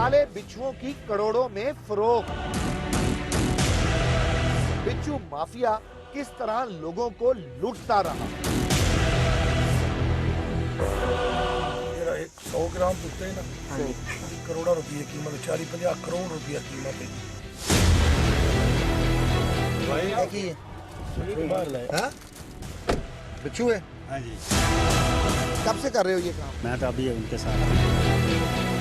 काले बिच्छुओं की करोड़ों में फरोख्त। बिच्छू माफिया किस तरह लोगों को लूटता रहा। 100 ग्राम कुत्ते ना करोड़ों रुपये कीमत, 40-50 करोड़ रुपया कीमत है। बिच्छू है? हाँ जी। कब से कर रहे हो ये काम? मैं तो अभी उनके साथ।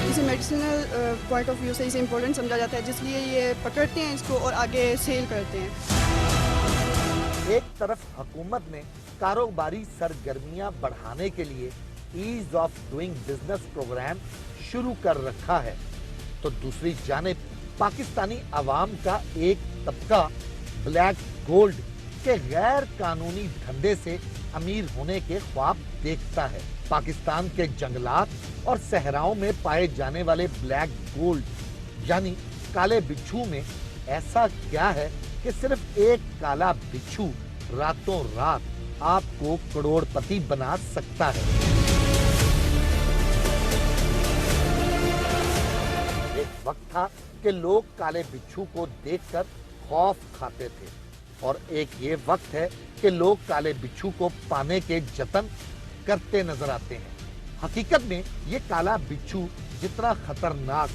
इसे मेडिसिनल पॉइंट ऑफ व्यू से इसे इम्पोर्टेंट समझा जाता है, जिसलिए ये पकड़ते हैं इसको और आगे सेल करते हैं। एक तरफ हुकूमत ने कारोबारी सरगर्मियां बढ़ाने के लिए ease of doing business programme शुरू कर रखा है, तो दूसरी जानिब पाकिस्तानी अवाम का एक तबका ब्लैक गोल्ड के गैर कानूनी धंधे से अमीर होने के ख्वाब देखता है। पाकिस्तान के जंगलात और सहराओं में पाए जाने वाले ब्लैक गोल्ड यानी काले बिच्छू में ऐसा क्या है कि सिर्फ एक काला बिच्छू रातों रात आपको करोड़पति बना सकता है। एक वक्त था कि लोग काले बिच्छू को देखकर खौफ खाते थे, और एक ये वक्त है कि लोग काले बिच्छू को पाने के जतन करते नजर आते हैं। हकीकत में ये काला बिच्छू जितना खतरनाक,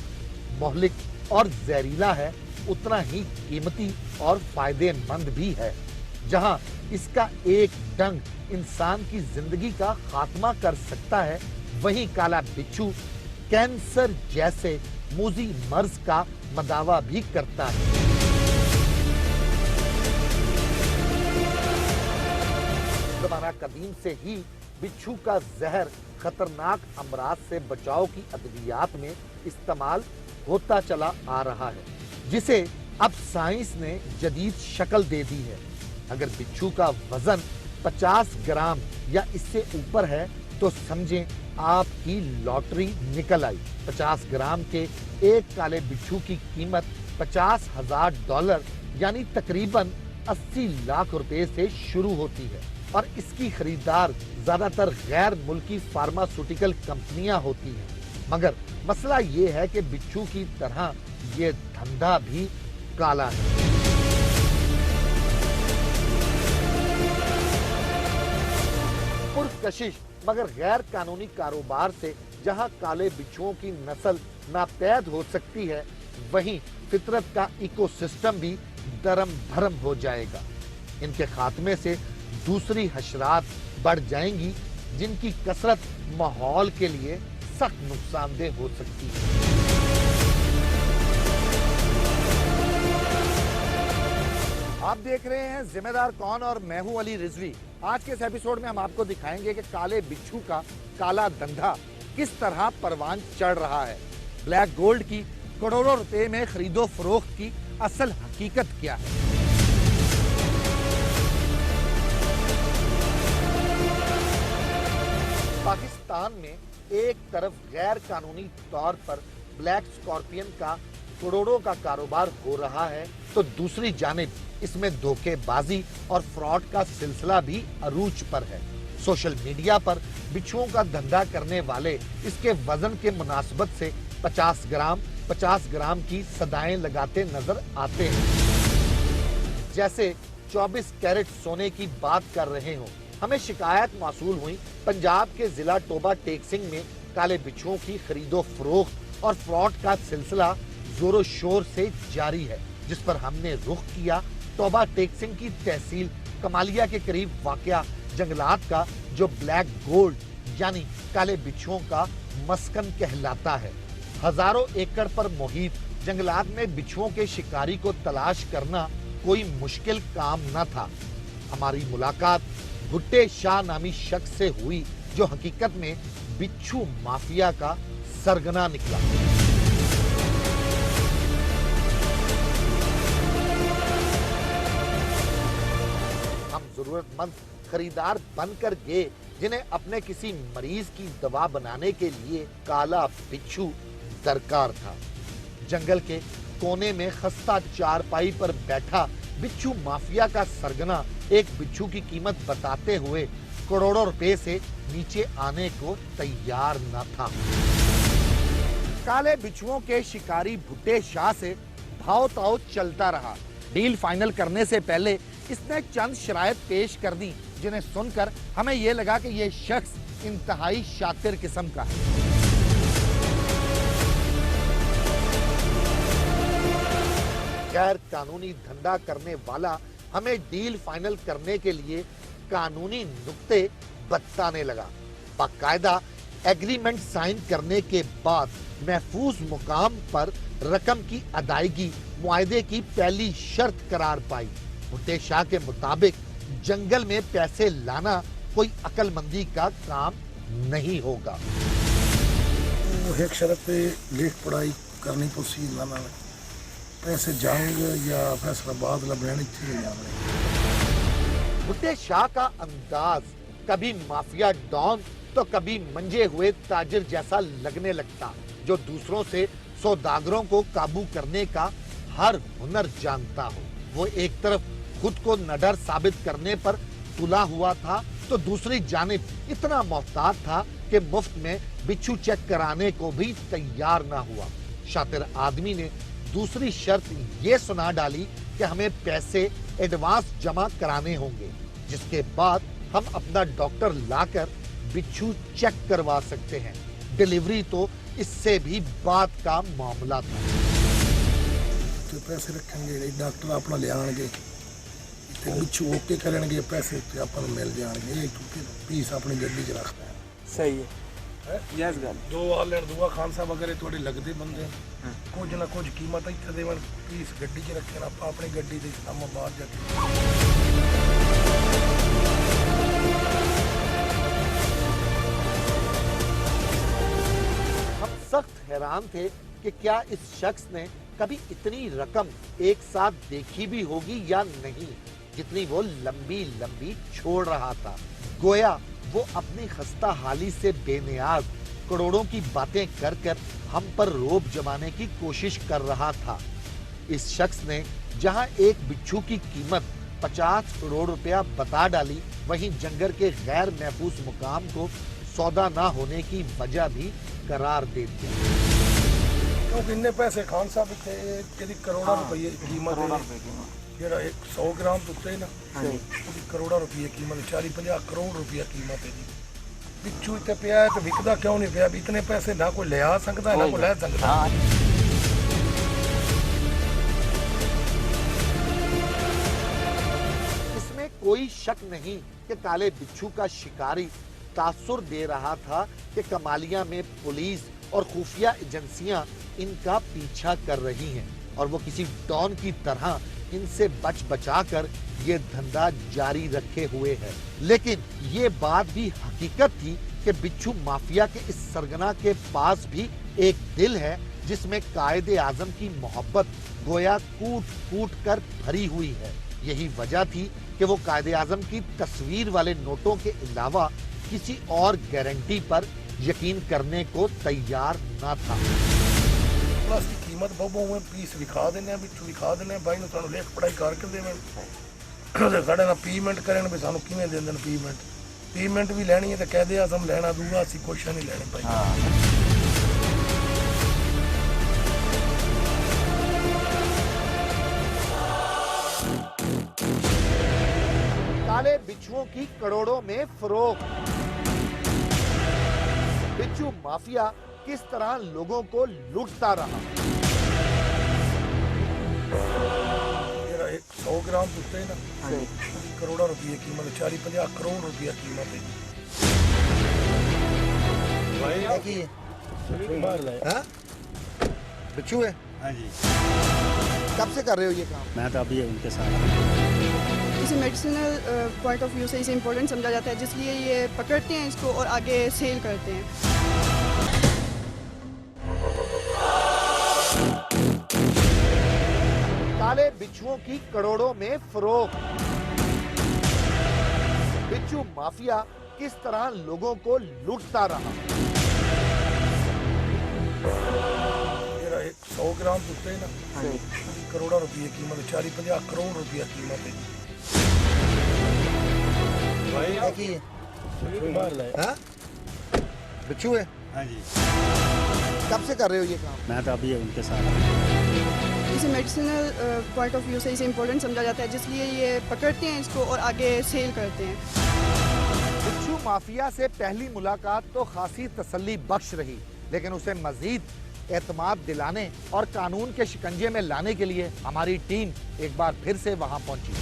मोहलिक और जहरीला है, उतना ही कीमती और फायदेमंद भी है। जहां इसका एक डंग इंसान की जिंदगी का खात्मा कर सकता है, वहीं काला बिच्छू कैंसर जैसे मूजी मर्ज का मदावा भी करता है। ज़माना कदीम से ही बिच्छू का जहर खतरनाक अमराज से बचाव की अद्वियात में इस्तेमाल होता चला आ रहा है, जिसे अब साइंस ने जदीद शक्ल दे दी है। अगर बिच्छू का वजन 50 ग्राम या इससे ऊपर है तो समझें आपकी लॉटरी निकल आई। 50 ग्राम के एक काले बिच्छू की कीमत $50,000 यानी तकरीबन 80 लाख रुपए से शुरू होती है, और इसकी खरीदार ज्यादातर गैर मुल्की फार्मास्यूटिकल कंपनियां होती हैं। मगर मसला ये है कि बिच्छू की तरह ये धंधा भी काला है। पुरकशिश मगर गैर कानूनी कारोबार से जहां काले बिच्छुओं की नस्ल नापैद हो सकती है, वहीं फितरत का इकोसिस्टम भी दरम भरम हो जाएगा। इनके खात्मे से दूसरी हशरात बढ़ जाएंगी, जिनकी कसरत माहौल के लिए सख्त नुकसानदेह हो सकती है। आप देख रहे हैं जिम्मेदार कौन और मैं हूं अली रिजवी। आज के इस एपिसोड में हम आपको दिखाएंगे कि काले बिच्छू का काला धंधा किस तरह परवान चढ़ रहा है। ब्लैक गोल्ड की करोड़ों रुपए में खरीदो फरोख्त की असल हकीकत क्या है। पाकिस्तान में एक तरफ गैर कानूनी तौर पर ब्लैक स्कॉर्पियन का करोड़ों का कारोबार हो रहा है, तो दूसरी जानिब इसमें धोखेबाजी और फ्रॉड का सिलसिला भी अरूज पर है। सोशल मीडिया पर बिच्छुओं का धंधा करने वाले इसके वजन के मुनासबत से 50 ग्राम की सदाएं लगाते नजर आते हैं, जैसे 24 कैरेट सोने की बात कर रहे हो। हमें शिकायत मौसूल हुई पंजाब के जिला टोबा टेक्सिंग में काले बिच्छुओं की खरीदो फरोख्त और फ्रॉड का सिलसिला जोरों शोर से जारी है, जिस पर हमने रुख किया टोबा टेक्सिंग की तहसील कमालिया के करीब वाकया जंगलात का, जो ब्लैक गोल्ड यानी काले बिच्छुओं का मस्कन कहलाता है। हजारों एकड़ पर मुहित जंगलात में बिच्छुओं के शिकारी को तलाश करना कोई मुश्किल काम न था। हमारी मुलाकात भुट्टे शाह नामी शख्स से हुई, जो हकीकत में बिच्छू माफिया का सरगना निकला। हम जरूरतमंद खरीदार बनकर गए, जिन्हें अपने किसी मरीज की दवा बनाने के लिए काला बिच्छू दरकार था। जंगल के कोने में खस्ता चारपाई पर बैठा बिच्छू माफिया का सरगना एक बिच्छू की कीमत बताते हुए करोड़ों रुपए से नीचे आने को तैयार न था। काले बिच्छुओं के शिकारी भुट्टे शाह से भाव ताव चलता रहा। डील फाइनल करने से पहले इसने चंद शरायत पेश कर दी, जिन्हें सुनकर हमें यह लगा कि यह शख्स इंतहाई शातिर किस्म का है। गैर कानूनी धंधा करने वाला हमें डील फाइनल करने के लिए कानूनी नुक्ते बताने लगा। बाकायदा एग्रीमेंट साइन करने के बाद महफूज मुकाम पर रकम की अदायगी मुआहदे की पहली शर्त करार पाई। भुट्टे शाह के मुताबिक जंगल में पैसे लाना कोई अकलमंदी का काम नहीं होगा। वो एक शर्त पे लेख पढ़ाई करनी पड़सी लाना में पैसे जाएंगे या फैसलाबाद लबनानी थी जाने। भुट्टे शाह का अंदाज कभी माफिया डॉन तो कभी मंजे हुए ताजिर जैसा लगने लगता, जो दूसरों से सौदागरों को काबू करने का हर हुनर जानता हो। वो एक तरफ खुद को नडर साबित करने पर तुला हुआ था, तो दूसरी जानिब इतना मोहतात था कि मुफ्त में बिच्छू चेक कराने को भी तैयार ना हुआ। शातिर आदमी ने दूसरी शर्त ये सुना डाली कि हमें पैसे एडवांस जमा कराने होंगे, जिसके बाद हम अपना डॉक्टर लाकर बिच्छू चेक करवा सकते हैं। डिलीवरी तो इससे भी बात का मामला था। तो पैसे रखेंगे डॉक्टर अपना ले आएंगे, बिच्छू ओके करेंगे, पैसे तो अपन मिल जाएंगे। पीस अपनी गड्डी च रखते हैं। सही है यस गल दो आलैंड दुआ खान साहब वगैरह थोड़े लगते बंदे कुछ ना कुछ कीमत इतने देवन पीस गड्डी च रखे आप अपनी गड्डी दे इस्लामाबाद जाके। हम सख्त हैरान थे कि क्या इस शख्स ने कभी इतनी रकम एक साथ देखी भी होगी या नहीं, जितनी वो लंबी लंबी छोड़ रहा था। गोया वो अपनी खस्ता हाली से बेनियाज करोड़ों की बातें कर कर हम पर रोब जमाने की कोशिश कर रहा था। इस शख्स ने जहां एक बिच्छू की कीमत 50 करोड़ रुपया बता डाली, वहीं जंगल के गैर महफूज मुकाम को सौदा ना होने की वजह भी करार दे दी। क्योंकि इन्ने पैसे खान साहब थे करोड़ा रुपये कीमत है। 100 ग्राम तुते ना करोड़ा रुपये कीमत 40-50 करोड़ रुपया कीमत है जी। बिच्छू इतने पिया है तो विकदा क्यों नहीं पिया? इतने पैसे ना कोई ले आ सकता है ना कोई ले सकता है। इसमें कोई शक नहीं कि काले बिच्छू का शिकारी तासुर दे रहा था कि कमालिया में पुलिस और खुफिया एजेंसियां इनका पीछा कर रही हैं और वो किसी डॉन की तरह इनसे बच बचाकर ये धंधा जारी रखे हुए है। लेकिन ये बात भी हकीकत थी कि बिच्छू माफिया के इस सरगना के पास भी एक दिल है, जिसमें कायदे आजम की मोहब्बत गोया कूट कूट कर भरी हुई है। यही वजह थी कि वो कायदे आजम की तस्वीर वाले नोटों के अलावा किसी और गारंटी पर यकीन करने को तैयार न था। प्लस की कीमत बहु में पीस विखा देने बिच्छू विखा देने भाई ने सानू लेख पढ़ाई करके देवे साढ़े ना पेमेंट करें भी सानू किवें दे देन पेमेंट भी लेनी है तो कह दे आजम लेना दूंगा असी कुछ नहीं लेने भाई। काले बिच्छुओं की करोड़ों में फरोख्त। बिच्छू माफिया किस तरह लोगों को लूटता रहा। 100 ग्राम तुते ना करोड़ा रुपये कीमत 40-50 करोड़ रुपया कीमत है। बिच्छू है? हाँ जी कब से कर रहे हो ये काम? मैं तो अभी उनके साथ। इसे मेडिसिनल पॉइंट ऑफ व्यू से इसे इम्पोर्टेंट समझा जाता है, जिसलिए ये पकड़ते हैं इसको और आगे सेल करते हैं। काले बिच्छुओं की करोड़ों में फरोख्त। बिच्छू माफिया किस तरह लोगों को लूटता रहा। 100 ग्राम तुते ना करोड़ा रुपये कीमत 40-50 करोड़ रुपया कीमत है। बिच्छू है? हाँ जी कब से कर रहे हो ये काम? मैं तो अभी उनके साथ हूँ। इसे मेडिसिनल पॉइंट ऑफ व्यू से इसे इम्पोर्टेंट समझा जाता है, जिसलिए ये पकड़ते हैं इसको और आगे सेल करते हैं। बिच्छू माफिया से पहली मुलाकात तो खासी तसल्ली बख्श रही, लेकिन उसे मजीद एतमाद दिलाने और कानून के शिकंजे में लाने के लिए हमारी टीम एक बार फिर से वहां पहुंची।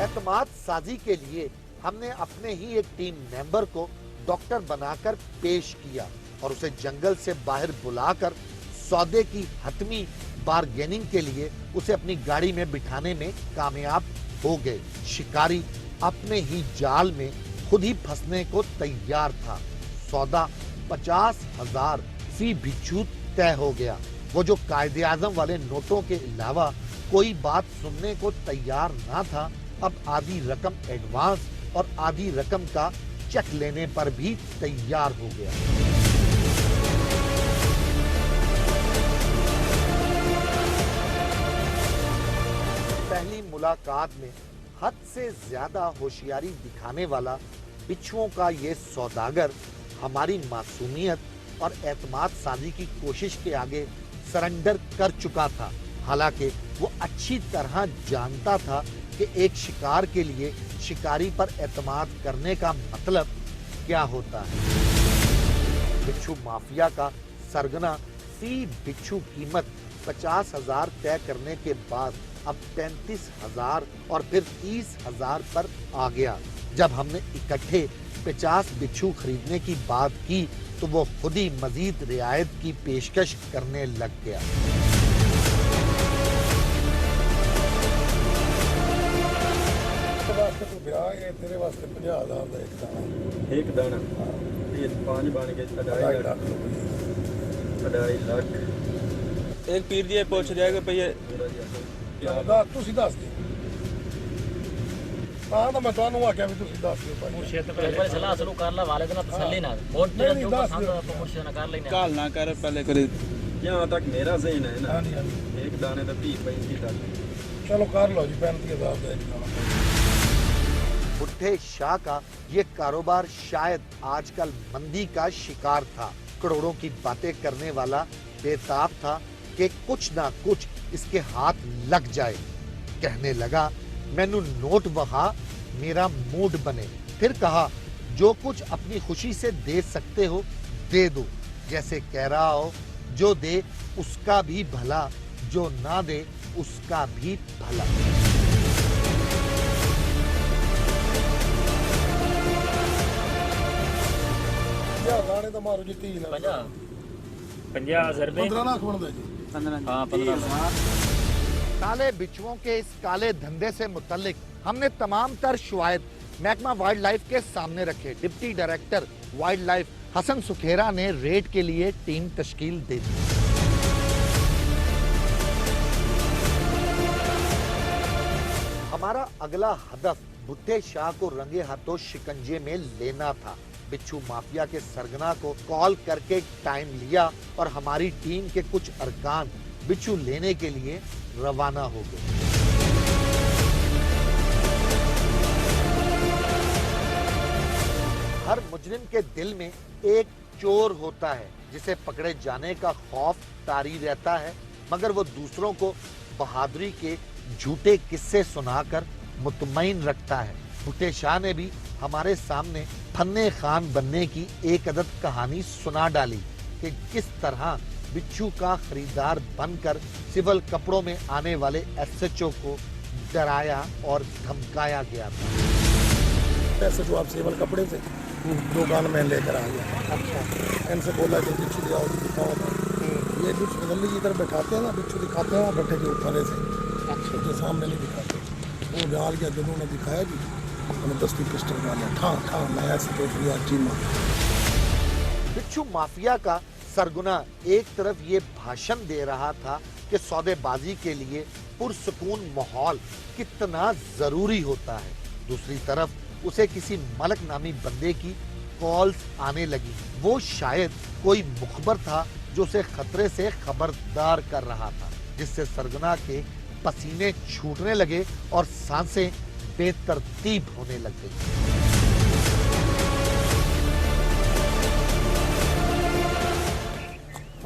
एतमाद साजी के लिए हमने अपने ही एक टीम मेंबर को डॉक्टर बनाकर पेश किया और उसे जंगल से बाहर बुलाकर सौदे की हतमी बारगेनिंग के लिए उसे अपनी गाड़ी में बिठाने में कामयाब हो गए। शिकारी अपने ही जाल में खुद ही फंसने को तैयार था। सौदा 50,000 फी बिच्छू तय हो गया। वो जो कायदे आजम वाले नोटों के अलावा कोई बात सुनने को तैयार ना था, अब आधी रकम एडवांस और आधी रकम का चेक लेने पर भी तैयार हो गया। पहली मुलाकात में हद से ज्यादा होशियारी दिखाने वाला बिच्छुओं का ये सौदागर हमारी मासूमियत और एतमाद साजी की कोशिश के आगे सरेंडर कर चुका था। हालांकि वो अच्छी तरह जानता था कि एक शिकार के लिए शिकारी पर एतमाद करने का मतलब क्या होता है। बिच्छू माफिया का सरगना फी बिच्छू कीमत 50,000 तय करने के बाद अब 35,000 और फिर 30,000 पर आ गया। जब हमने इकट्ठे 50 बिच्छू खरीदने की बात की तो वो खुद ही मजीद रियायत की पेशकश करने लग गया। तो ब्याह है तेरे वास्ते 50,000 का एक दाना ये 5 बन के 2.5 लाख 2.5 लाख एक पीर दिए पूछ रहा है कि भैया ਦਾ ਤੁਸੀਂ ਦੱਸ ਦਿਓ ਤਾਂ ਮੈਂ ਤੁਹਾਨੂੰ ਆਖਿਆ ਵੀ ਤੁਸੀਂ ਦੱਸ ਦਿਓ ਭਾਈ मुर्शिद पहले सलाह सलू कर ला वाले दिन तसल्ली ना वोट नहीं, जो दस पसंद दो। है तो मुर्शिद ना कर लेने काल ना कर पहले करे यहाँ तक मेरा ज़हन है ना ਹਾਂਜੀ ਹਾਂਜੀ एक दाने का 30-35 तक ਚਲੋ ਕਰ ਲਓ ਜੀ 35,000 ਦਾ ਇੱਕ ਦਾਣਾ बुट्ठे शाह का ये कारोबार शायद आजकल मंदी का शिकार था। करोड़ों की बातें करने वाला बेताब था कि कुछ ना कुछ इसके हाथ लग जाए। कहने लगा मैनू नोट बहा मेरा मूड बने। फिर कहा जो कुछ अपनी खुशी से दे सकते हो दे दो। जैसे कह रहा हो जो दे उसका भी भला, जो ना दे उसका भी भला। ਦਾਣੇ ਤਾਂ ਮਾਰੋ ਜੀ 30 ਲੱਖ 50,000 रुपए 15 ਲੱਖ ਬਣਦਾ ਜੀ 15 हाँ 15,000 काले बिच्छुओं के इस काले धंधे से मुतल्लिक हमने तमाम तर शवायद महकमा वाइल्ड लाइफ के सामने रखे। Deputy director wildlife Hasan Sukhera ने रेड के लिए टीम तश्कील दे दी। हमारा अगला हदफ बुट्टे शाह को रंगे हाथों शिकंजे में लेना था। बिच्छू माफिया के सरगना को कॉल करके टाइम लिया और हमारी टीम के कुछ अरकान बिच्छू लेने के लिए रवाना हो गए। हर मुजरिम के दिल में एक चोर होता है जिसे पकड़े जाने का खौफ तारी रहता है, मगर वो दूसरों को बहादुरी के झूठे किस्से सुनाकर मुतमईन रखता है। बुट्टे शाह ने भी हमारे सामने फन्ने खान बनने की एक अदद कहानी सुना डाली कि किस तरह बिच्छू का खरीदार बनकर सिविल कपड़ों में आने वाले SHO को डराया और धमकाया गया था। पैसे जो आप सेवल कपड़े से दुकान में लेकर आ गया। अच्छा इनसे बोला कि बिच्छू दिखाओ दिखाओ। ये बिच्छू गली इधर बैठाते हैं ना, बिच्छू दिखाते हैं गड्ढे के ऊपर से। अच्छा जो सामने नहीं दिखाते वो डाल गया। जब उन्होंने दिखाया जी उन्होंने 10 पिस्टल डाला ठां ठां नया से तो जीमा। बिच्छू माफिया का सरगुना एक तरफ ये भाषण दे रहा था कि सौदेबाजी के लिए पुरसुकून माहौल कितना जरूरी होता है, दूसरी तरफ उसे किसी मलक नामी बंदे की कॉल्स आने लगी। वो शायद कोई मुखबर था जो उसे खतरे से खबरदार कर रहा था, जिससे सरगुना के पसीने छूटने लगे और सांसें बेतरतीब होने लग गई।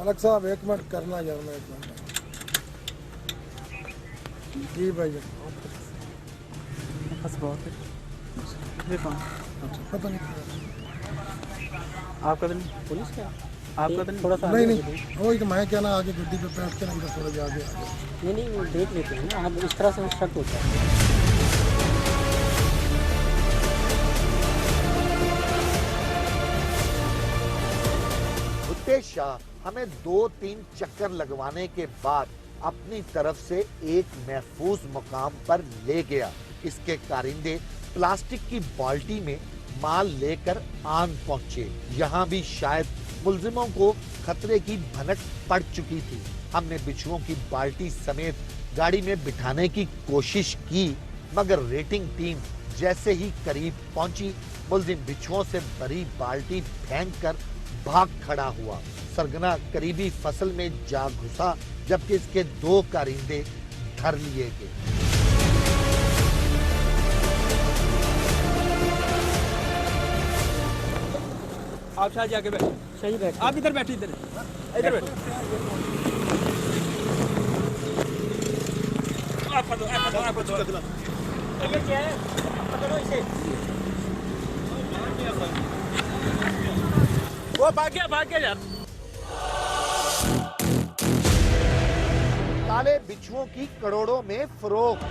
मलक साहब एक मिनट करना यार, मैं एक मिनट। जी भाई पता नहीं आपका दिन पुलिस का आपका दिन थोड़ा सा नहीं नहीं वही तो मैं क्या ना आगे गड्डी पे बैठ के नहीं तो थोड़ा आगे आगे नहीं वो देख लेते हैं ना, हम इस तरह से शक होता है। भुट्टे शाह हमें 2-3 चक्कर लगवाने के बाद अपनी तरफ से एक महफूज मुकाम पर ले गया। इसके कारिंदे प्लास्टिक की बाल्टी में माल लेकर आन पहुंचे। यहाँ भी शायद मुल्जिमों को खतरे की भनक पड़ चुकी थी। हमने बिच्छुओं की बाल्टी समेत गाड़ी में बिठाने की कोशिश की, मगर रेटिंग टीम जैसे ही करीब पहुंची, मुल्जिम बिच्छुओं से भरी बाल्टी फेंककर भाग खड़ा हुआ। सरगना करीबी फसल में जा घुसा, जबकि इसके 2 कारिंदे धर लिए गए। आप शायद जाके बैठ, सही बैठ, आप इधर बैठिए, इधर इधर बैठ। आप दो ये क्या है, पकड़ो इसे। वो भाग गया यार। काले बिच्छुओं की करोड़ों में फरोख्त।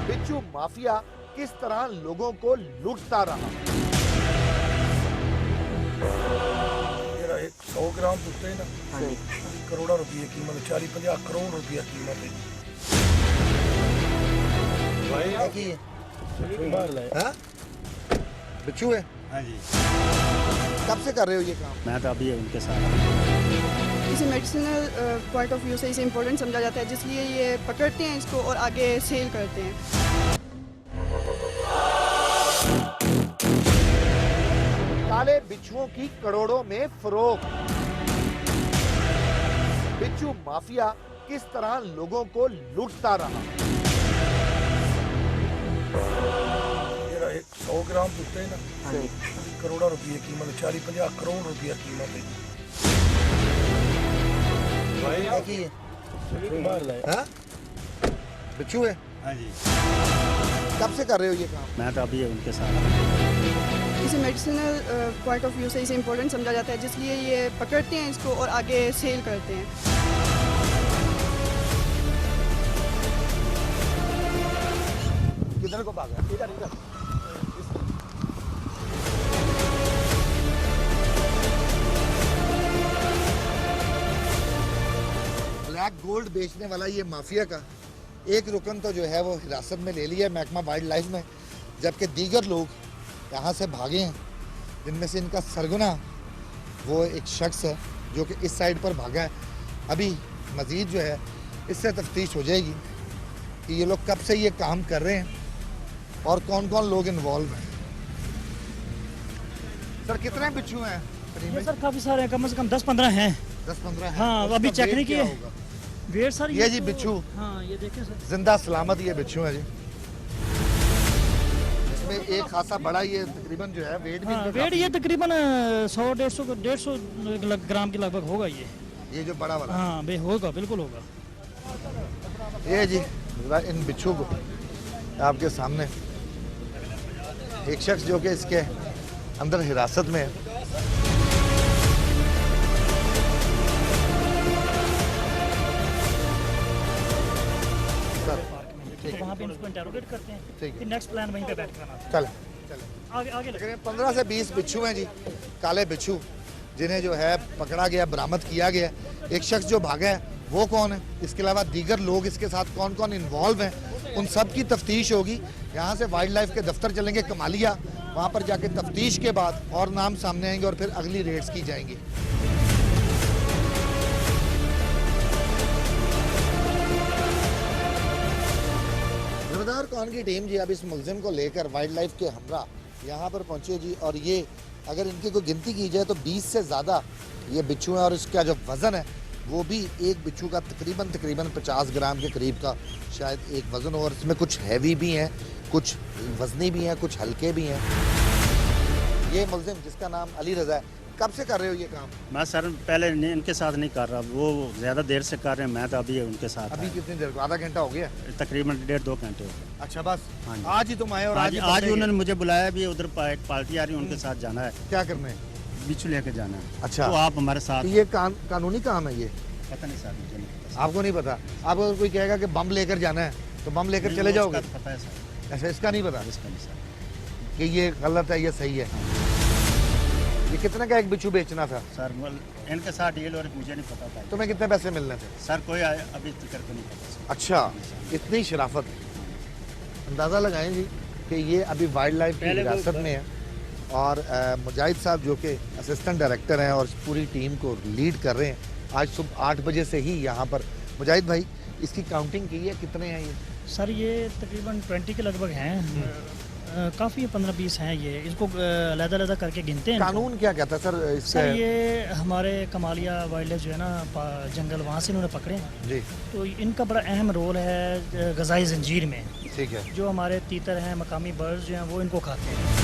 बिच्छू माफिया किस तरह लोगों को लूटता रहा। मेरा 100 ग्राम पुट्टे ना करोड़ा रुपये कीमत, 40-50 करोड़ रुपया कीमत है। बिच्छू है? हाँ जी। कब से कर रहे हो ये काम? मैं तो अभी उनके साथ। इसे मेडिसिनल पॉइंट ऑफ व्यू से इसे इम्पोर्टेंट समझा जाता है, जिसलिए ये पकड़ते हैं इसको और आगे सेल करते हैं। काले बिच्छुओं की करोड़ों में फरोख्त। बिच्छू माफिया किस तरह लोगों को लूटता रहा। मेरा 100 ग्राम पुट्टे ना करोड़ा रुपये कीमत, 40-50 करोड़ रुपया कीमत है। बिच्छू है? हाँ जी। कब से कर रहे हो ये काम? मैं तो अभी उनके साथ। इसे मेडिसिनल पॉइंट ऑफ व्यू से इसे इम्पोर्टेंट समझा जाता है, जिसलिए ये पकड़ते हैं इसको और आगे सेल करते हैं। किधर को भागा? इधर। ब्लैक गोल्ड बेचने वाला ये माफिया का एक रुकन तो जो है वो हिरासत में ले लिया महकमा वाइल्ड लाइफ में, जबकि दीगर लोग यहाँ से भागे हैं, जिनमें से इनका सरगना वो एक शख्स है जो कि इस साइड पर भागा है। अभी मज़ीद जो है इससे तफ्तीश हो जाएगी कि ये लोग कब से ये काम कर रहे हैं और कौन कौन लोग इन्वॉल्व हैं। सर कितने बिच्छू हैं? ये सर काफ़ी सारे हैं, कम से कम 10-15 हैं। 10-15 हैं। हाँ, उसका अभी चेक वेट नहीं क्या किए। होगा? वेट सर ये जी बिच्छू हाँ ये देखें सर, जिंदा सलामत ये बिच्छू है जी। इसमें एक खासा बड़ा ये तकरीबन जो है वेट भी हाँ इनका वेट तो ये तकरीबन 100-150 ग्राम के लगभग होगा ये। ये जो बड़ा वाला हाँ बे होगा, बिल्कुल होगा। ये जी जरा इन बिच्छू को आपके सामने एक शख्स जो कि इसके अंदर हिरासत में है। तो वहाँ पे इनको इंटरोगेट करते हैं, ठीक है। फिर नेक्स्ट प्लान वहीं पे बैठ करना। चले आगे तकरीबन 15 से 20 बिच्छू हैं जी, काले बिच्छू, जिन्हें जो है पकड़ा गया, बरामद किया गया। एक शख्स जो भागा है वो कौन है, इसके अलावा दीगर लोग इसके साथ कौन कौन इन्वॉल्व हैं, उन सब की तफ्तीश होगी। यहाँ से वाइल्ड लाइफ के दफ्तर चलेंगे कमालिया, वहाँ पर जाके तफ्तीश के बाद और नाम सामने आएंगे और फिर अगली रेड्स की जाएंगी। जमींदार कौन की टीम जी अब इस मुलजिम को लेकर वाइल्ड लाइफ के हमरा यहाँ पर पहुँचे जी, और ये अगर इनकी कोई गिनती की जाए तो 20 से ज़्यादा ये बिच्छू हैं, और इसका जो वज़न है वो भी एक बिच्छू का तकरीबन 50 ग्राम के करीब का शायद एक वज़न हो, और इसमें कुछ हैवी भी हैं, कुछ वज़नी भी हैं, कुछ हल्के भी हैं। ये मुलजिम जिसका नाम अली रज़ा है, कब से कर रहे हो ये काम? मैं सर पहले इनके साथ नहीं कर रहा, वो ज़्यादा देर से कर रहे हैं, मैं तो अभी उनके साथ अभी आया। कितनी देर को? आधा घंटा हो गया? तकरीबन 1.5-2 घंटे हो गए। अच्छा बस हाँ जी। आज ही तुम आए और आज ही आज पकड़े उन्होंने गए? मुझे बुलाया भी, उधर एक पार्टी आ रही है, उनके साथ जाना है, क्या करने? बिच्छू लेके जाना है। अच्छा। तो आप हमारे साथ। तो ये कानूनी काम है ये? पता नहीं सर, मुझे नहीं पता। आपको नहीं पता? आपको अगर कोई कहेगा कि बम लेकर जाना है तो बम लेकर नहीं, चले उसका जाओगे? तो पता है सर, ऐसा इसका नहीं पता इसका नहीं सर। कि ये गलत है, ये सही है? ये कितने का एक बिच्छू बेचना था? सर इनके साथ डील और मुझे नहीं पता था। तुम्हें कितने पैसे मिलने थे? सर कोई अभी तक तो नहीं पता सर। अच्छा, इतनी शराफत। अंदाज़ा लगाएं जी कि ये अभी वाइल्ड लाइफ की हिरासत में है और मुजाहिद साहब जो कि असिस्टेंट डायरेक्टर हैं और पूरी टीम को लीड कर रहे हैं, आज सुबह 8 बजे से ही यहाँ पर। मुजाहिद भाई, इसकी काउंटिंग की है, कितने हैं ये? सर ये तकरीबन 20 के लगभग हैं। काफ़ी 15-20 हैं ये, इसको अलग-अलग करके गिनते हैं। कानून क्या कहता है सर इससे? सर ये हमारे कमालिया वाइल्ड लाइफ जो है ना जंगल, वहाँ से इन्होंने पकड़े हैं। जी तो इनका बड़ा अहम रोल है ग़ज़ाई ज़ंजीर में। ठीक है। जो हमारे तीतर हैं, मकामी बर्ड्स जो हैं, वो इनको खाते हैं।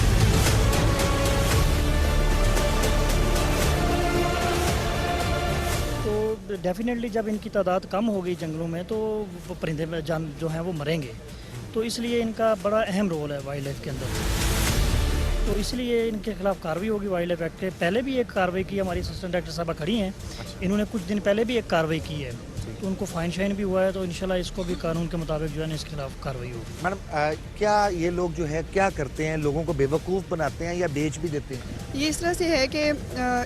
तो डेफिनेटली जब इनकी तादाद कम हो गई जंगलों में तो वो परिंदे जान जो हैं वो मरेंगे। तो इसलिए इनका बड़ा अहम रोल है वाइल्ड लाइफ के अंदर। तो इसलिए इनके खिलाफ कार्रवाई होगी वाइल्ड लाइफ एक्ट के। पहले भी एक कार्रवाई की, हमारी असिस्टेंट डायरेक्टर साहब खड़ी हैं, इन्होंने कुछ दिन पहले भी एक कार्रवाई की है, तो उनको फाइन शाइन भी हुआ है। तो इंशाल्लाह इसको भी कानून के मुताबिक जो है ना इसके खिलाफ कार्रवाई होगी। मैडम, क्या ये लोग जो है क्या करते हैं? लोगों को बेवकूफ़ बनाते हैं या बेच भी देते हैं? ये इस तरह से है कि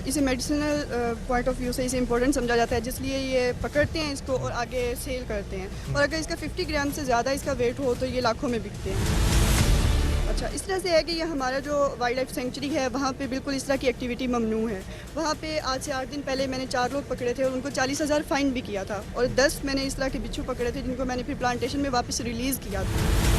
इसे मेडिसिनल पॉइंट ऑफ व्यू से इसे इम्पोर्टेंट समझा जाता है, जिसलिए ये पकड़ते हैं इसको और आगे सेल करते हैं। और अगर इसका 50 ग्राम से ज़्यादा इसका वेट हो तो ये लाखों में बिकते हैं। अच्छा, इस तरह से है कि ये हमारा जो वाइल्ड लाइफ सेंचुरी है वहाँ पे बिल्कुल इस तरह की एक्टिविटी ममनू है। वहाँ पे आज से 8 दिन पहले मैंने 4 लोग पकड़े थे और उनको 40,000 फाइन भी किया था, और 10 मैंने इस तरह के बिच्छू पकड़े थे जिनको मैंने फिर प्लांटेशन में वापस रिलीज़ किया था।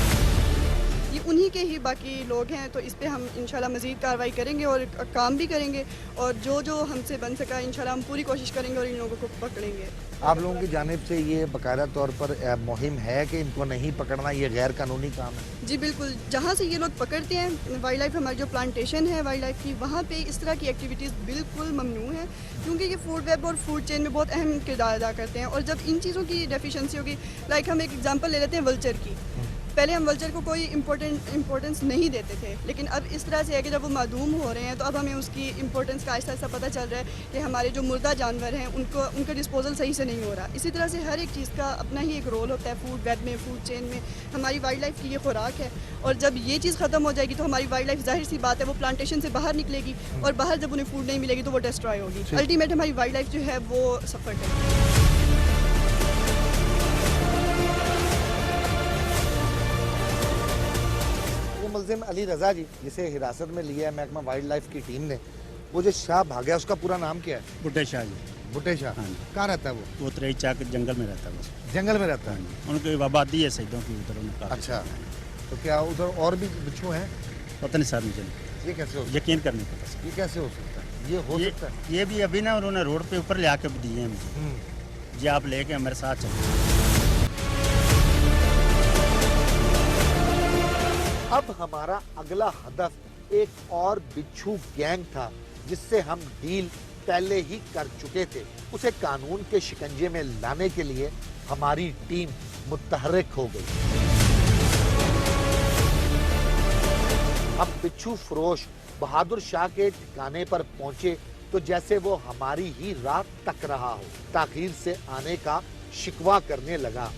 ये उन्हीं के ही बाकी लोग हैं। तो इस पे हम इंशाल्लाह मज़ीद कार्रवाई करेंगे और काम भी करेंगे, और जो जो हमसे बन सका इंशाल्लाह हम पूरी कोशिश करेंगे और इन लोगों को पकड़ेंगे। आप लोगों की जानिब से ये बाकायदा तौर पर मुहिम है कि इनको नहीं पकड़ना, ये गैर कानूनी काम है? जी बिल्कुल, जहाँ से ये लोग पकड़ते हैं, वाइल्ड लाइफ हमारी जो प्लांटेशन है वाइल्ड लाइफ की, वहाँ पे इस तरह की एक्टिविटीज़ बिल्कुल ममनू है, क्योंकि ये फूड वेब और फूड चेन में बहुत अहम किरदार अदा करते हैं। और जब इन चीज़ों की डेफिशिएंसी होगी, लाइक हम एक एग्जांपल ले लेते हैं वल्चर की। पहले हम वल्चर को कोई इम्पोर्टेंस नहीं देते थे, लेकिन अब इस तरह से है कि जब वो मादूम हो रहे हैं तो अब हमें उसकी इम्पोर्टेंस का आहिस्ता आहिस्ता पता चल रहा है कि हमारे जो मुर्दा जानवर हैं उनका डिस्पोजल सही से नहीं हो रहा। इसी तरह से हर एक चीज़ का अपना ही एक रोल होता है फूड वेब में, फूड चेन में। हमारी वाइल्ड लाइफ की ये खुराक है, और जब ये चीज़ ख़त्म हो जाएगी तो हमारी वाइल्ड लाइफ, जाहिर सी बात है, वो प्लांटेशन से बाहर निकलेगी, और बाहर जब उन्हें फूड नहीं मिलेगी तो वो डिस्ट्रॉय होगी। अल्टीमेट हमारी वाइल्ड लाइफ जो है वो सफ़र करेगी। मुल्ज़िम अली रज़ा जी, जिसे हिरासत में लिया है महकमा वाइल्ड लाइफ की टीम ने, वो जो शाह भागा उसका पूरा नाम क्या है? बुड्ढे शाह जी। बुड्ढे शाह। हाँ जी। कहाँ रहता है वो? वो तरेई चाक जंगल में रहता है बस। जंगल में रहता है। उनकी आबादी है शहीदों की उधर उनका। अच्छा, तो क्या उधर और भी बिच्छू हैं? पता नहीं सर, मुझे नहीं। ये कैसे हो सकता यकीन करने पता सर। है? ये कैसे हो सकता है? ये हो सकता है? ये भी अभी ना उन्होंने रोड पे ऊपर ले आके दिए हैं मुझे, जी आप लेके मेरे साथ चलिए। अब हमारा अगला हदफ एक और बिच्छू गैंग था जिससे हम डील पहले ही कर चुके थे। उसे कानून के शिकंजे में लाने के लिए हमारी टीम मुतहर्रिक हो गई। अब बिच्छू फरोश बहादुर शाह के ठिकाने पर पहुंचे तो जैसे वो हमारी ही राह तक रहा हो, ताखीर से आने का शिकवा करने लगा।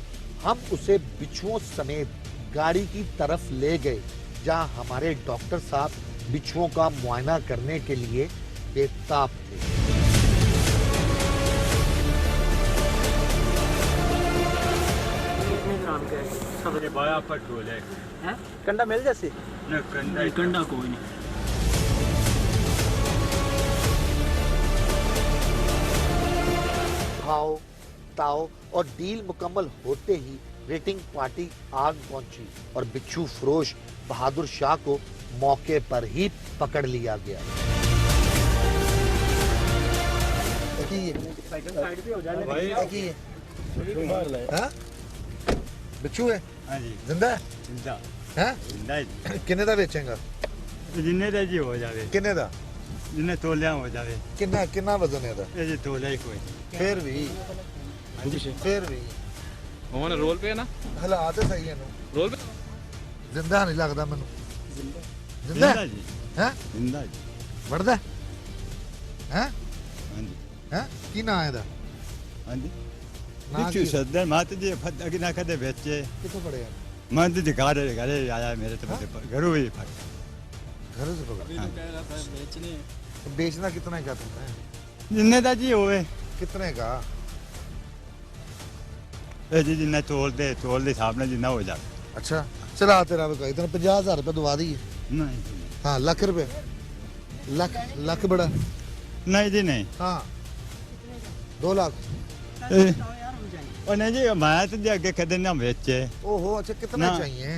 हम उसे बिच्छुओं समेत गाड़ी की तरफ ले गए, जहां हमारे डॉक्टर साहब बिच्छुओं का मुआयना करने के लिए बेताब थे। सबने बाया पेट्रोल है। कंडा मिल जैसे न कंडा कोई नहीं। भाव ताव और डील मुकम्मल होते ही रेटिंग पार्टी आग पहुंची और बिच्छू फरोश बहादुर शाह को मौके पर ही पकड़ लिया गया। बिच्छू है? हाँ जी। जिंदा है? जिंदा हैं? जिंदा किन्ने दा बेचेगा? जिन्ने दा जी हो जावे। किन्ने दा? जिन्हें तोलिया हो जावे कितना कितना वजन है ਇਹਦਾ ये जी तोलिया ही कोई ਫਿਰ ਵੀ ਹੁਣ ਰੋਲ ਪੇ ਨਾ ਹਾਲਾਤ ਸਹੀ ਹੈ ਨੂੰ ਰੋਲ ਪੇ ਜ਼ਿੰਦਾ ਨਹੀਂ ਲੱਗਦਾ ਮੈਨੂੰ ਜ਼ਿੰਦਾ जिंदा जी ਹੈ जिंदा जी ਵੜਦਾ ਹੈ हाँ जी ਹੈ ਕੀ ਨਾਂ ਹੈ ਇਹਦਾ हाँ जी ਨਾਂ बिच्छू ਕੀ सदर मात जी फट अगना कदे बेचे ਕਿੱਥੋਂ ਪੜਿਆ मन तो घरे घरे आया मेरे तो घरों ही फट घर से पकड़ा तो बेचना कितने का तुमने जिन्ने दा जी होवे कितने का ए जी जिन्ने तोल दे हिसाब नाल जिन्ना हो जाए अच्छा चला तेरा भी कोई इतने 50,000 रुपये दवा दी नहीं हाँ लाख रुपए लाख बड़ा नहीं जी नहीं हाँ 2 लाख ए, और नहीं जी मैं तो जी अगे कदे ना बेचे ओहो अच्छा कितने ना। चाहिए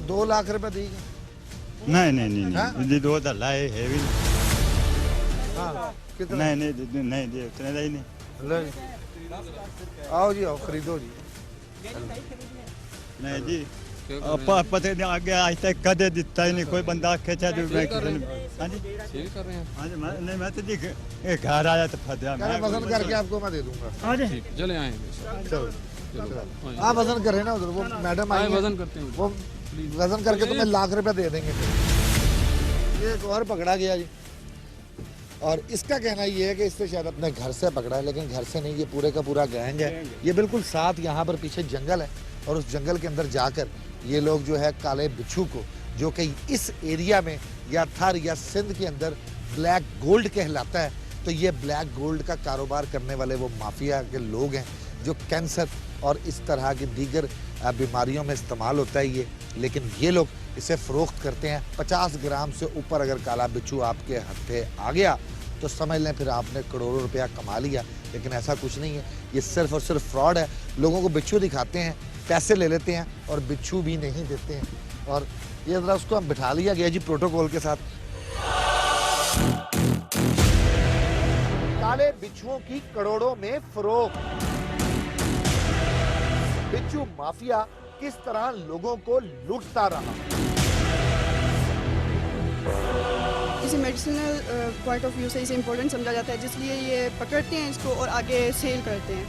2 लाख रुपए दी नहीं नहीं नहीं हाँ? नहीं जी 2 तो लाए है भी हाँ कितने नहीं नहीं नहीं जी उतने का ही नहीं लो जी। आओ जी आओ खरीदो जी नहीं जी पता नहीं आगे आज तक कदे दिता ही नहीं कोई बंदा खेचा जो मैं हाँ जी सेल कर रहे हैं हाँ जी नहीं मैं तो जी घर आया तो फंसा कहना वजन करके आपको मैं दे दूंगा आ जाए ठीक चले आए चलो आप वजन करें ना उधर वो मैडम आई आए हैं, वजन करते हैं वो वजन करके तुम्हें लाख रुपए दे देंगे ये एक और पकड़ा गया जी और इसका कहना ये है कि इससे शायद अपने घर से पकड़ा है लेकिन घर से नहीं ये पूरे का पूरा गैंग है ये बिल्कुल साथ यहाँ पर पीछे जंगल है और उस जंगल के अंदर जाकर ये लोग जो है काले बिच्छू को जो कि इस एरिया में या थर या सिंध के अंदर ब्लैक गोल्ड कहलाता है तो ये ब्लैक गोल्ड का कारोबार करने वाले वो माफिया के लोग हैं जो कैंसर और इस तरह की दीगर बीमारियों में इस्तेमाल होता है ये लेकिन ये लोग इसे फ़रोख्त करते हैं 50 ग्राम से ऊपर अगर काला बिच्छू आपके हत्थे आ गया तो समझ लें फिर आपने करोड़ों रुपया कमा लिया लेकिन ऐसा कुछ नहीं है ये सिर्फ और सिर्फ फ्रॉड है लोगों को बिच्छू दिखाते हैं पैसे ले लेते हैं और बिच्छू भी नहीं देते हैं और ये ज़रा उसको हम बिठा लिया गया जी प्रोटोकॉल के साथ काले बिच्छुओं की करोड़ों में फरोख्त बिच्छू माफिया किस तरह लोगों को लूटता रहा इसे मेडिसिनल पॉइंट ऑफ व्यू से इसे इम्पोर्टेंट समझा जाता है जिसलिए ये पकड़ते हैं इसको और आगे सेल करते हैं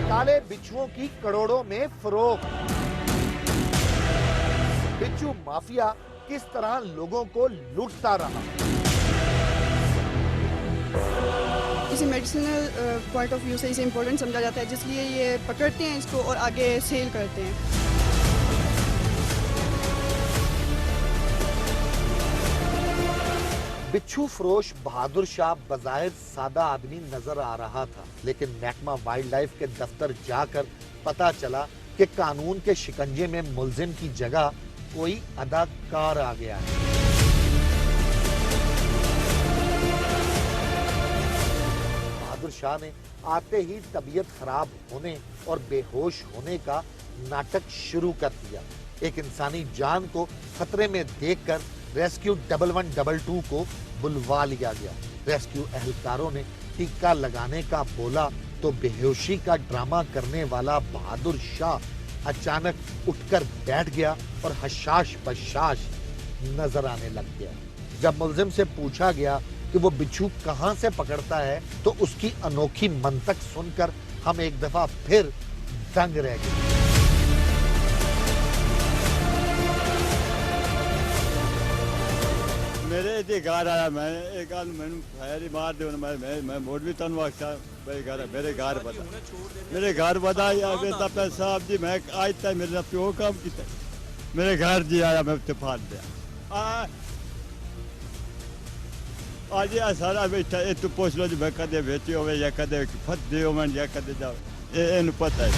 काले बिच्छुओं की करोड़ों में फरोख्त बिच्छू माफिया किस तरह लोगों को लूटता रहा इसे मेडिसिनल पॉइंट ऑफ व्यू से इसे इम्पोर्टेंट समझा जाता है जिसलिए ये पकड़ते हैं इसको और आगे सेल करते हैं बिच्छू फरोश बहादुर शाह बज़ाहिर सादा आदमी नजर आ रहा था लेकिन महकमा वाइल्ड लाइफ के दफ्तर जाकर पता चला कि कानून के शिकंजे में मुलजिम की जगह कोई अदाकार आ गया है बहादुर शाह ने आते ही तबीयत खराब होने और बेहोश होने का नाटक शुरू कर दिया एक इंसानी जान को खतरे में देखकर रेस्क्यू 1112 को बुलवा लिया गया रेस्क्यू एहलकारों ने टीका लगाने का बोला तो बेहोशी का ड्रामा करने वाला बहादुर शाह अचानक उठकर बैठ गया और हशाश बशाश नजर आने लग गया जब मुलजिम से पूछा गया कि वो बिच्छू कहां से पकड़ता है तो उसकी अनोखी मंतक सुनकर हम एक दफा फिर दंग रह गए मेरे जी घर आया मैं एक गल मैंने फायर ही मार दे मैं मोड़ भी तन वास्ता मेरे घर बता मेरे घर बता यार बेटा पैसा साहब जी मैं आज तक मेरे प्यो काम किया मेरे घर जी आया मैं उत्ते फाड़ दिया आज ये सारा बैठा ये तू पूछ लो जी मैं कदे बेची होवे या कदे फदे हो मैं या कदे जाओ ये पता है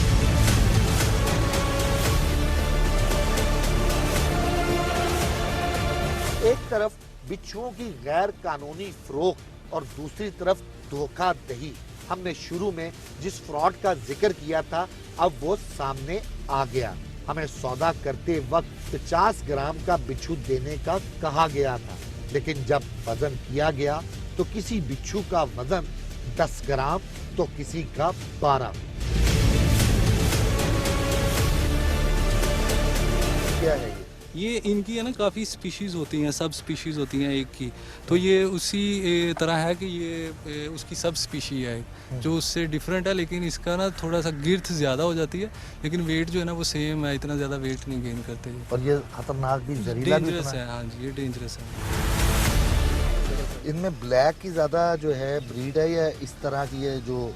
एक तरफ बिच्छुओं की गैर कानूनी फरोख्त और दूसरी तरफ धोखाधड़ी हमने शुरू में जिस फ्रॉड का जिक्र किया था अब वो सामने आ गया हमें सौदा करते वक्त 50 ग्राम का बिच्छू देने का कहा गया था लेकिन जब वजन किया गया तो किसी बिच्छू का वजन 10 ग्राम तो किसी का 12 क्या है ये इनकी है ना काफ़ी स्पीशीज़ होती हैं, सब स्पीशीज़ होती हैं एक की, तो ये उसी तरह है कि ये उसकी सब स्पीशी है जो उससे डिफरेंट है, लेकिन इसका ना थोड़ा सा गिर्थ ज़्यादा हो जाती है, लेकिन वेट जो है ना वो सेम है, इतना ज़्यादा वेट नहीं गेन करते ये। और ये खतरनाक भी, जहरीला भी डेंजरस इतना है, हाँ जी, ये डेंजरस है। इनमें ब्लैक की ज़्यादा जो है ब्रीड है या इस तरह की है जो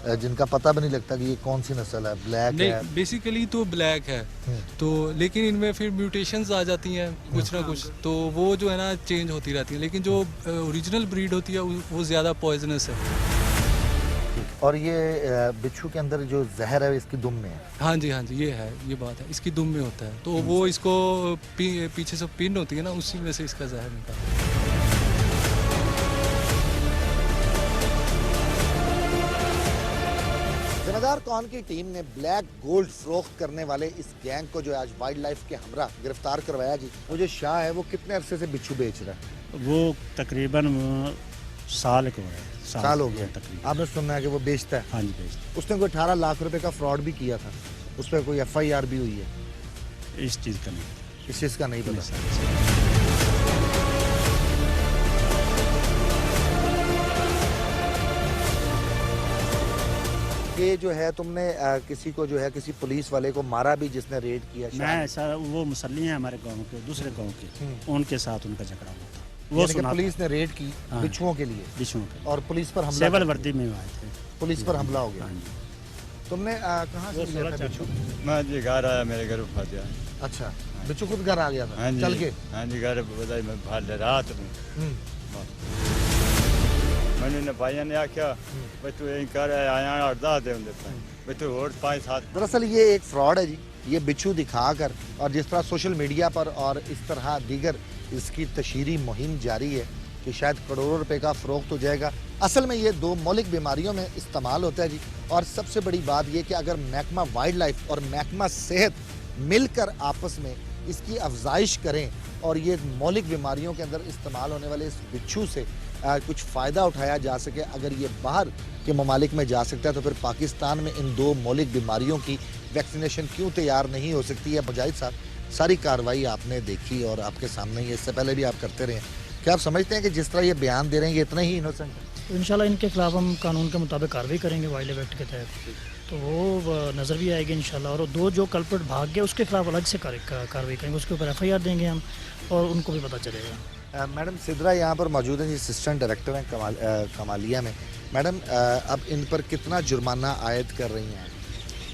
जिनका पता भी नहीं लगता कि ये कौन सी नस्ल है, ब्लैक है? नहीं, बेसिकली तो ब्लैक है, तो लेकिन इनमें फिर म्यूटेशंस आ जाती हैं कुछ ना कुछ, तो वो जो है ना चेंज होती रहती हैं, लेकिन जो ओरिजिनल ब्रीड होती है वो ज़्यादा पॉइजनस है। और ये बिच्छू के अंदर जो जहर है इसकी दुम में है। हाँ जी, हाँ जी, ये है, ये बात है, इसकी दुम में होता है, तो वो इसको पीछे से पिन होती है ना, उसी में से इसका जहर निकलता है। जिम्मेदार कौन की टीम ने ब्लैक गोल्ड फरोख्त करने वाले इस गैंग को जो आज वाइल्ड लाइफ के हमरा गिरफ्तार करवाया जी। वो जो शाह है वो कितने अरसे से बिच्छू बेच रहा है? वो तकरीबन साल को है, साल हो गया तकरीबन। आपने सुना है कि वो बेचता है? हाँ जी, बेचता उसने कोई 18 लाख रुपए का फ्रॉड भी किया था, उस पर कोई FIR भी हुई है? है। इस चीज़ का नहीं, इस चीज़ का नहीं पता। ये जो है तुमने किसी को जो है किसी पुलिस वाले को मारा भी जिसने रेड किया? मैं ऐसा, वो मुसल्ली हैं हमारे गांव के, दूसरे गांव के, उनके साथ उनका झगड़ा हुआ था। वो यानी कि सुना पुलिस ने रेड की हाँ। बिच्छुओं के लिए, बिच्छुओं के, और पुलिस पर हमला सेवल कर दिया। वर्दी में आए थे। पुलिस पर हमला हो गया। हाँ जी। तुमने कहाँ से लिया था बिच्छू? मैं जी घर आया, मेरे घर फंस गया। अच्छा, बिच्छू खुद घर आ गया था? हाँ जी, चल के? हाँ जी, घर बताई मैं बाहर रात में मैंने भाइयों ने आख्या भाई तू यही कर आया 8-10 दिन देता भाई तू और 5-7। दरअसल ये एक फ्रॉड है जी। ये बिच्छू दिखाकर, और जिस तरह सोशल मीडिया पर और इस तरह दीगर इसकी तशहीरी मुहिम जारी है कि शायद करोड़ों रुपए का फरोख्त हो जाएगा, असल में ये 2 मौलिक बीमारियों में इस्तेमाल होता है जी। और सबसे बड़ी बात ये कि अगर महकमा वाइल्ड लाइफ और महकमा सेहत मिलकर आपस में इसकी अफजाइश करें और ये मौलिक बीमारियों के अंदर इस्तेमाल होने वाले इस बिच्छू से कुछ फ़ायदा उठाया जा सके, अगर ये बाहर के ममालिक में जा सकता है तो फिर पाकिस्तान में इन 2 मौलिक बीमारियों की वैक्सीनेशन क्यों तैयार नहीं हो सकती है? मुजाहिद साहब, सारी कार्रवाई आपने देखी और आपके सामने ही, इससे पहले भी आप करते रहे, क्या आप समझते हैं कि जिस तरह ये बयान दे रहे हैं ये इतना ही इनोसेंट है? तो इंशाल्लाह इनके खिलाफ हम कानून के मुताबिक कार्रवाई करेंगे वाइल्ड लाइफ एक्ट के तहत, तो वो नज़र भी आएगी इंशाल्लाह। और 2 जो कल्प्रिट भाग गए उसके खिलाफ अलग से कार्रवाई करेंगे, उसके ऊपर FIR देंगे हम और उनको भी पता चलेगा। मैडम सिद्रा यहाँ पर मौजूद हैं, जी असिस्टेंट डायरेक्टर हैं कमालिया में। मैडम अब इन पर कितना जुर्माना आयद कर रही हैं?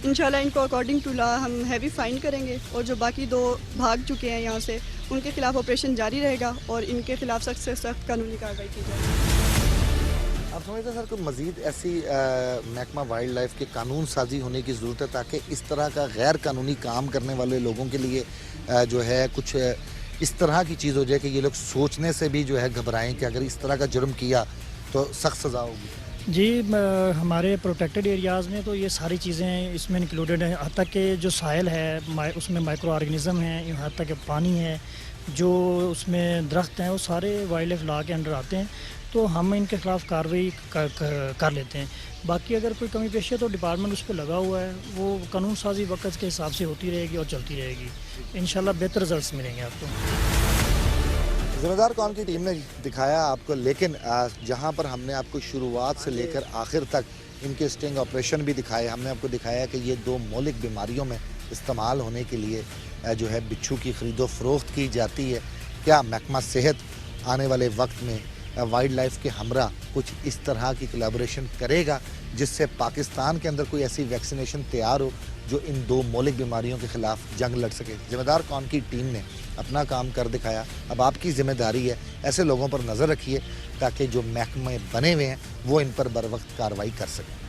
इंशाल्लाह इनको अकॉर्डिंग टू लॉ हम हैवी फाइन करेंगे, और जो बाकी 2 भाग चुके हैं यहाँ से उनके खिलाफ ऑपरेशन जारी रहेगा और इनके खिलाफ सख्त से सख्त कानूनी कार्रवाई की जाएगी। आप समझते हैं सर कोई मज़ीद ऐसी महकमा वाइल्ड लाइफ के कानून साजी होने की ज़रूरत है ताकि इस तरह का गैर कानूनी काम करने वाले लोगों के लिए जो है कुछ इस तरह की चीज़ हो जाए कि ये लोग सोचने से भी जो है घबराएं कि अगर इस तरह का जुर्म किया तो सख्त सज़ा होगी? जी, हमारे प्रोटेक्टेड एरियाज़ में तो ये सारी चीज़ें इसमें इंक्लूडेड हैं, यहाँ तक कि जो साइल है उसमें माइक्रो ऑर्गेनिज़म हैं, यहाँ तक कि पानी है, जो उसमें दरख्त हैं, वो सारे वाइल्ड लाइफ लॉ के अंडर आते हैं, तो हम इनके खिलाफ कार्रवाई कर लेते हैं। बाकी अगर कोई कमी पेशी है तो डिपार्टमेंट उस पर लगा हुआ है, वो कानून साजी वक्त के हिसाब से होती रहेगी और चलती रहेगी, इंशाल्लाह बेहतर रिजल्ट्स मिलेंगे आपको। ज़िम्मेदार कौन की टीम ने दिखाया आपको, लेकिन जहां पर हमने आपको शुरुआत से लेकर आखिर तक इनके स्टिंग ऑपरेशन भी दिखाए, हमने आपको दिखाया कि ये 2 मौलिक बीमारियों में इस्तेमाल होने के लिए जो है बिच्छू की ख़रीदो फरोख्त की जाती है। क्या महकमा सेहत आने वाले वक्त में वाइल्ड लाइफ के हमरा कुछ इस तरह की कोलैबोरेशन करेगा जिससे पाकिस्तान के अंदर कोई ऐसी वैक्सीनेशन तैयार हो जो इन 2 मौलिक बीमारियों के खिलाफ जंग लड़ सके? जिम्मेदार कौन की टीम ने अपना काम कर दिखाया, अब आपकी जिम्मेदारी है ऐसे लोगों पर नज़र रखिए ताकि जो महकमे बने हुए हैं वो इन पर बर वक्त कार्रवाई कर सकें।